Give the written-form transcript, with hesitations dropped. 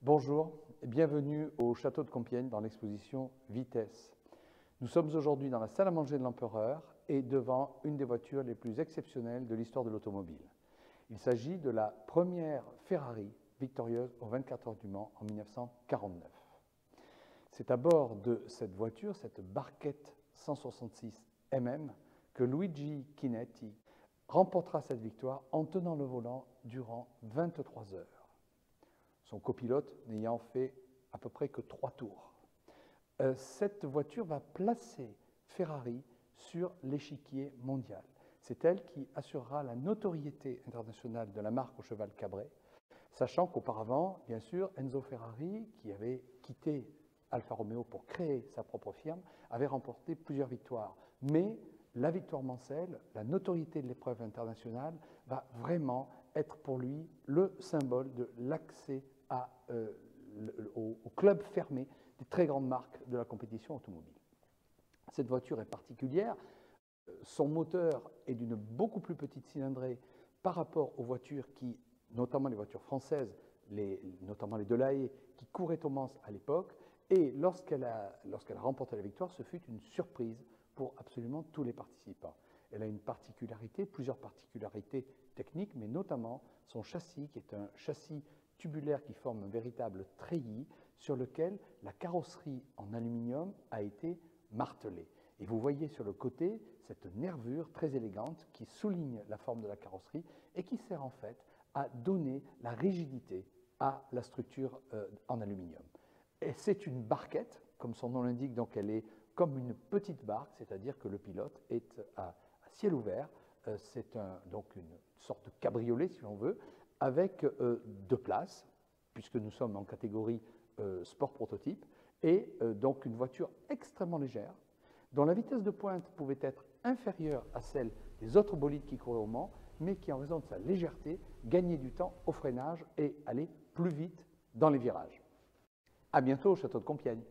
Bonjour et bienvenue au château de Compiègne dans l'exposition Vitesse. Nous sommes aujourd'hui dans la salle à manger de l'Empereur et devant une des voitures les plus exceptionnelles de l'histoire de l'automobile. Il s'agit de la première Ferrari victorieuse aux 24 heures du Mans en 1949. C'est à bord de cette voiture, cette barquette 166 mm, que Luigi Chinetti remportera cette victoire en tenant le volant durant 23 heures. Son copilote n'ayant fait à peu près que 3 tours. Cette voiture va placer Ferrari sur l'échiquier mondial. C'est elle qui assurera la notoriété internationale de la marque au cheval cabré, sachant qu'auparavant, bien sûr, Enzo Ferrari, qui avait quitté Alfa Romeo pour créer sa propre firme, avait remporté plusieurs victoires. Mais la victoire mancelle, la notoriété de l'épreuve internationale, va vraiment être pour lui le symbole de l'accès au club fermé des très grandes marques de la compétition automobile. Cette voiture est particulière. Son moteur est d'une beaucoup plus petite cylindrée par rapport aux voitures qui, notamment les voitures françaises, notamment les Delahaye, qui couraient au Mans à l'époque. Et lorsqu'elle a remporté la victoire, ce fut une surprise pour absolument tous les participants. Elle a une particularité, plusieurs particularités techniques, mais notamment son châssis, qui est un châssis tubulaire qui forme un véritable treillis sur lequel la carrosserie en aluminium a été martelée. Et vous voyez sur le côté cette nervure très élégante qui souligne la forme de la carrosserie et qui sert en fait à donner la rigidité à la structure en aluminium. Et c'est une barquette, comme son nom l'indique, donc elle est comme une petite barque, c'est-à-dire que le pilote est à ciel ouvert. C'est donc une sorte de cabriolet, si l'on veut, avec 2 places, puisque nous sommes en catégorie sport prototype, et donc une voiture extrêmement légère, dont la vitesse de pointe pouvait être inférieure à celle des autres bolides qui couraient au Mans, mais qui, en raison de sa légèreté, gagnait du temps au freinage et allait plus vite dans les virages. À bientôt au château de Compiègne.